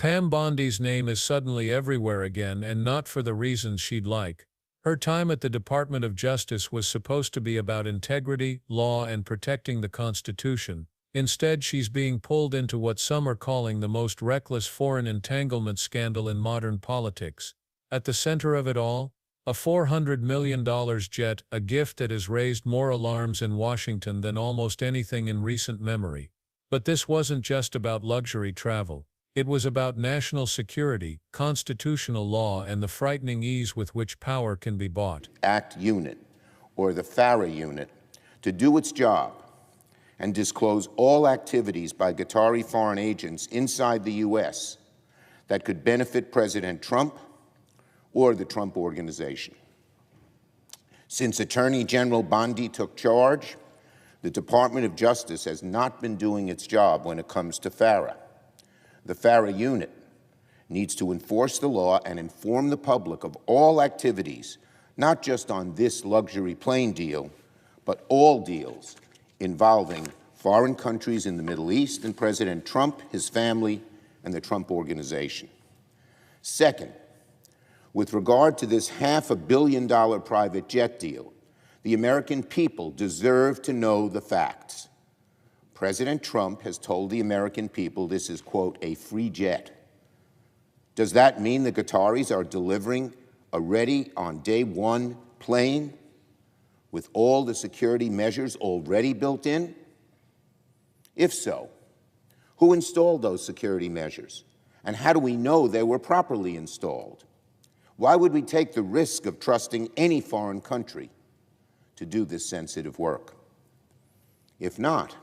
Pam Bondi's name is suddenly everywhere again, and not for the reasons she'd like. Her time at the Department of Justice was supposed to be about integrity, law, and protecting the Constitution. Instead, she's being pulled into what some are calling the most reckless foreign entanglement scandal in modern politics. At the center of it all, a $400 million jet, a gift that has raised more alarms in Washington than almost anything in recent memory. But this wasn't just about luxury travel. It was about national security, constitutional law, and the frightening ease with which power can be bought. Act unit, or the FARA unit, to do its job and disclose all activities by Qatari foreign agents inside the U.S. that could benefit President Trump or the Trump Organization. Since Attorney General Bondi took charge, the Department of Justice has not been doing its job when it comes to FARA. The FARA unit needs to enforce the law and inform the public of all activities, not just on this luxury plane deal, but all deals involving foreign countries in the Middle East and President Trump, his family, and the Trump Organization. Second, with regard to this $500 million private jet deal, the American people deserve to know the facts. President Trump has told the American people this is, quote, a free jet. Does that mean the Qataris are delivering a ready on day one plane with all the security measures already built in? If so, who installed those security measures? And how do we know they were properly installed? Why would we take the risk of trusting any foreign country to do this sensitive work? If not,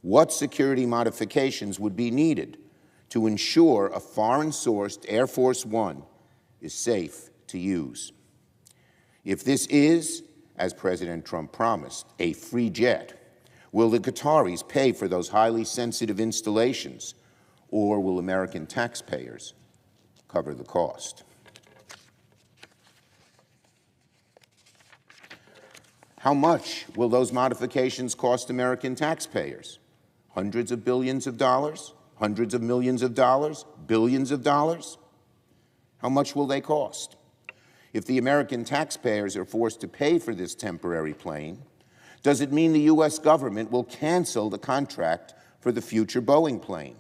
what security modifications would be needed to ensure a foreign-sourced Air Force One is safe to use? If this is, as President Trump promised, a free jet, will the Qataris pay for those highly sensitive installations, or will American taxpayers cover the cost? How much will those modifications cost American taxpayers? Hundreds of billions of dollars? Hundreds of millions of dollars? Billions of dollars? How much will they cost? If the American taxpayers are forced to pay for this temporary plane, does it mean the U.S. government will cancel the contract for the future Boeing plane?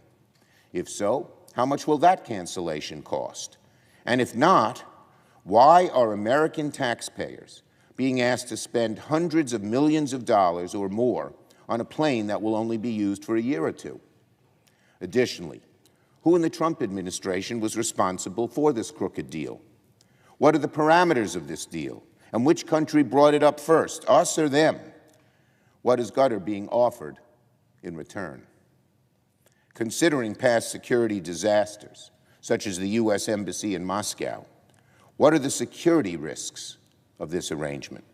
If so, how much will that cancellation cost? And if not, why are American taxpayers being asked to spend hundreds of millions of dollars or more on a plane that will only be used for a year or two? Additionally, who in the Trump administration was responsible for this crooked deal? What are the parameters of this deal? And which country brought it up first, us or them? What is Qatar being offered in return? Considering past security disasters, such as the U.S. Embassy in Moscow, what are the security risks of this arrangement?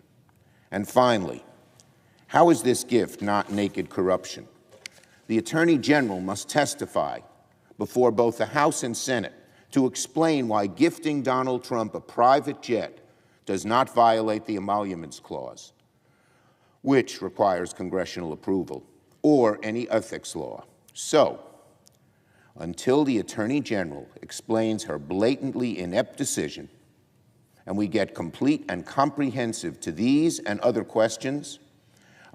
And finally, how is this gift not naked corruption? The Attorney General must testify before both the House and Senate to explain why gifting Donald Trump a private jet does not violate the Emoluments Clause, which requires congressional approval, or any ethics law. So, until the Attorney General explains her blatantly inept decision, and we get complete and comprehensive to these and other questions,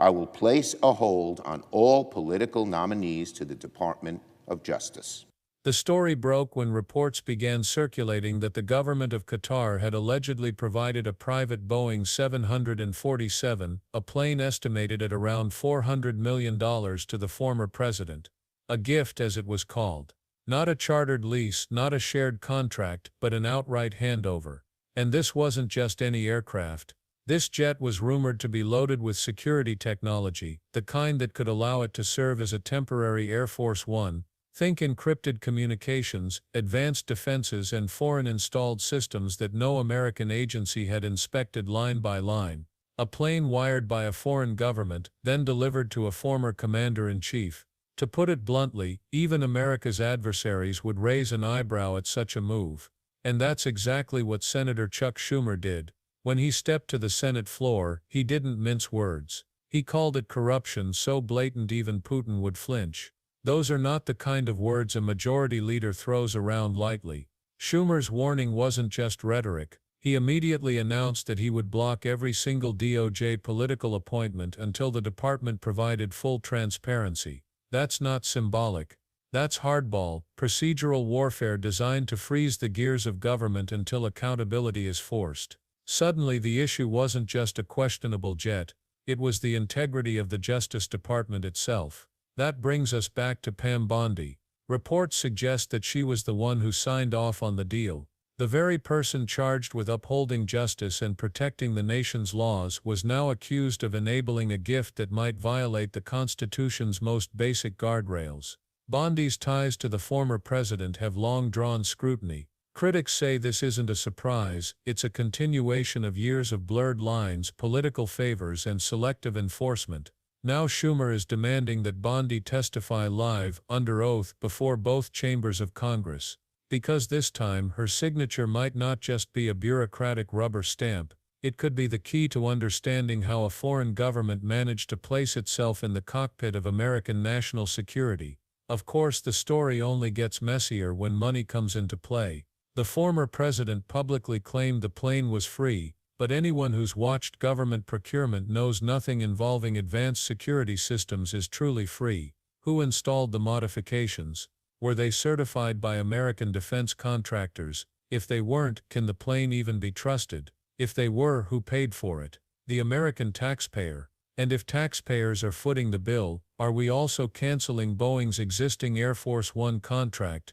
I will place a hold on all political nominees to the Department of Justice. The story broke when reports began circulating that the government of Qatar had allegedly provided a private Boeing 747, a plane estimated at around $400 million, to the former president. A gift, as it was called. Not a chartered lease, not a shared contract, but an outright handover. And this wasn't just any aircraft. This jet was rumored to be loaded with security technology, the kind that could allow it to serve as a temporary Air Force One. Think encrypted communications, advanced defenses, and foreign-installed systems that no American agency had inspected line by line. A plane wired by a foreign government, then delivered to a former commander-in-chief. To put it bluntly, even America's adversaries would raise an eyebrow at such a move. And that's exactly what Senator Chuck Schumer did. When he stepped to the Senate floor, he didn't mince words. He called it corruption so blatant even Putin would flinch. Those are not the kind of words a majority leader throws around lightly. Schumer's warning wasn't just rhetoric. He immediately announced that he would block every single DOJ political appointment until the department provided full transparency. That's not symbolic. That's hardball, procedural warfare designed to freeze the gears of government until accountability is forced. Suddenly the issue wasn't just a questionable jet, it was the integrity of the Justice Department itself. That brings us back to Pam Bondi. Reports suggest that she was the one who signed off on the deal. The very person charged with upholding justice and protecting the nation's laws was now accused of enabling a gift that might violate the Constitution's most basic guardrails. Bondi's ties to the former president have long drawn scrutiny. Critics say this isn't a surprise, it's a continuation of years of blurred lines, political favors, and selective enforcement. Now Schumer is demanding that Bondi testify live, under oath, before both chambers of Congress. Because this time her signature might not just be a bureaucratic rubber stamp, it could be the key to understanding how a foreign government managed to place itself in the cockpit of American national security. Of course, the story only gets messier when money comes into play. The former president publicly claimed the plane was free, but anyone who's watched government procurement knows nothing involving advanced security systems is truly free. Who installed the modifications? Were they certified by American defense contractors? If they weren't, can the plane even be trusted? If they were, who paid for it? The American taxpayer. And if taxpayers are footing the bill, are we also canceling Boeing's existing Air Force One contract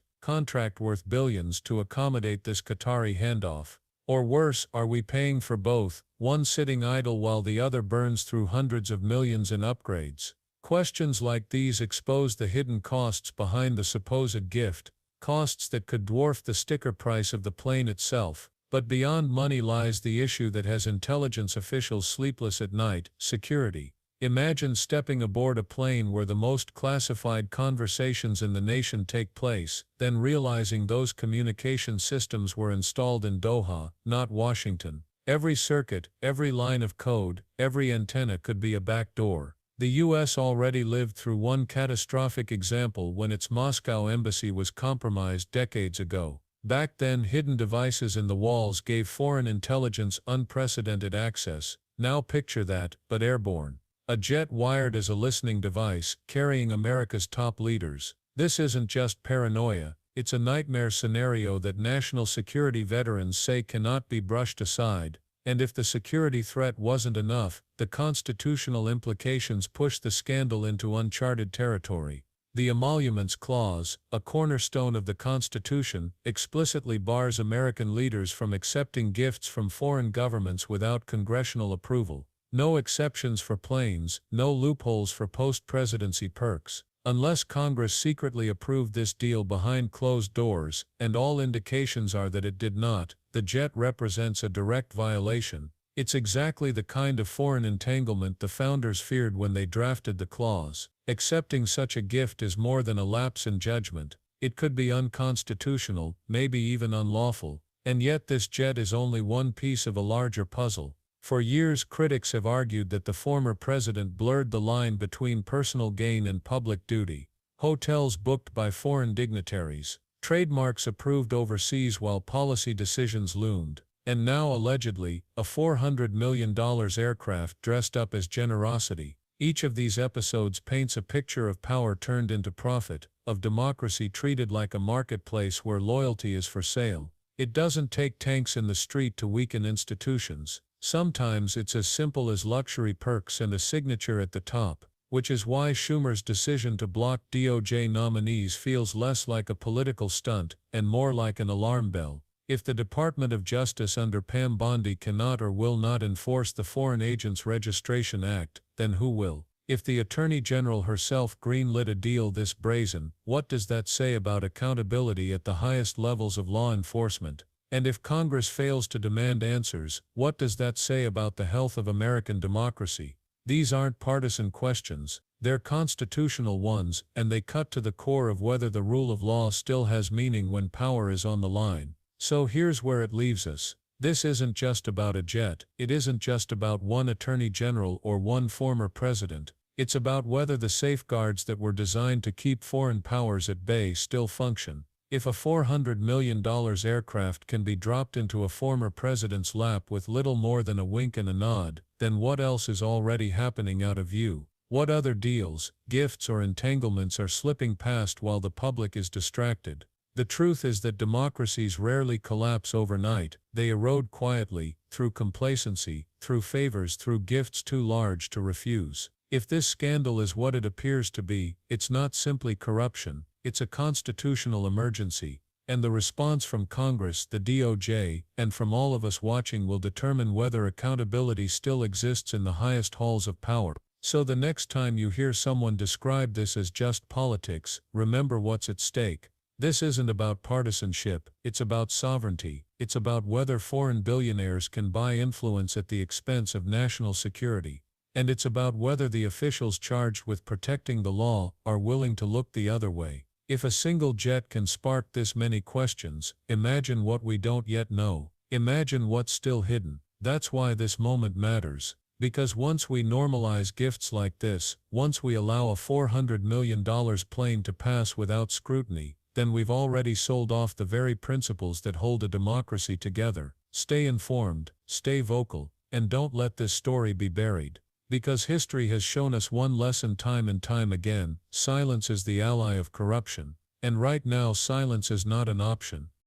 worth billions to accommodate this Qatari handoff? Or worse, are we paying for both, one sitting idle while the other burns through hundreds of millions in upgrades? Questions like these expose the hidden costs behind the supposed gift, costs that could dwarf the sticker price of the plane itself. But beyond money lies the issue that has intelligence officials sleepless at night: security. Imagine stepping aboard a plane where the most classified conversations in the nation take place, then realizing those communication systems were installed in Doha, not Washington. Every circuit, every line of code, every antenna could be a backdoor. The U.S. already lived through one catastrophic example when its Moscow embassy was compromised decades ago. Back then, hidden devices in the walls gave foreign intelligence unprecedented access. Now picture that, but airborne. A jet wired as a listening device, carrying America's top leaders. This isn't just paranoia, it's a nightmare scenario that national security veterans say cannot be brushed aside. And if the security threat wasn't enough, the constitutional implications push the scandal into uncharted territory. The Emoluments Clause, a cornerstone of the Constitution, explicitly bars American leaders from accepting gifts from foreign governments without congressional approval. No exceptions for planes, no loopholes for post-presidency perks. Unless Congress secretly approved this deal behind closed doors, and all indications are that it did not, the jet represents a direct violation. It's exactly the kind of foreign entanglement the founders feared when they drafted the clause. Accepting such a gift is more than a lapse in judgment. It could be unconstitutional, maybe even unlawful. And yet this jet is only one piece of a larger puzzle. For years, critics have argued that the former president blurred the line between personal gain and public duty. Hotels booked by foreign dignitaries, trademarks approved overseas while policy decisions loomed, and now allegedly, a $400 million aircraft dressed up as generosity. Each of these episodes paints a picture of power turned into profit, of democracy treated like a marketplace where loyalty is for sale. It doesn't take tanks in the street to weaken institutions. Sometimes it's as simple as luxury perks and a signature at the top, which is why Schumer's decision to block DOJ nominees feels less like a political stunt and more like an alarm bell. If the Department of Justice under Pam Bondi cannot or will not enforce the Foreign Agents Registration Act, then who will? If the Attorney General herself greenlit a deal this brazen, what does that say about accountability at the highest levels of law enforcement? And if Congress fails to demand answers, what does that say about the health of American democracy? These aren't partisan questions, they're constitutional ones, and they cut to the core of whether the rule of law still has meaning when power is on the line. So here's where it leaves us. This isn't just about a jet, it isn't just about one attorney general or one former president. It's about whether the safeguards that were designed to keep foreign powers at bay still function. If a $400 million aircraft can be dropped into a former president's lap with little more than a wink and a nod, then what else is already happening out of view? What other deals, gifts or entanglements are slipping past while the public is distracted? The truth is that democracies rarely collapse overnight. They erode quietly, through complacency, through favors, through gifts too large to refuse. If this scandal is what it appears to be, it's not simply corruption, it's a constitutional emergency, and the response from Congress, the DOJ, and from all of us watching will determine whether accountability still exists in the highest halls of power. So the next time you hear someone describe this as just politics, remember what's at stake. This isn't about partisanship, it's about sovereignty, it's about whether foreign billionaires can buy influence at the expense of national security. And it's about whether the officials charged with protecting the law are willing to look the other way. If a single jet can spark this many questions, imagine what we don't yet know. Imagine what's still hidden. That's why this moment matters. Because once we normalize gifts like this, once we allow a $400 million plane to pass without scrutiny, then we've already sold off the very principles that hold a democracy together. Stay informed, stay vocal, and don't let this story be buried. Because history has shown us one lesson time and time again: silence is the ally of corruption. And right now silence is not an option.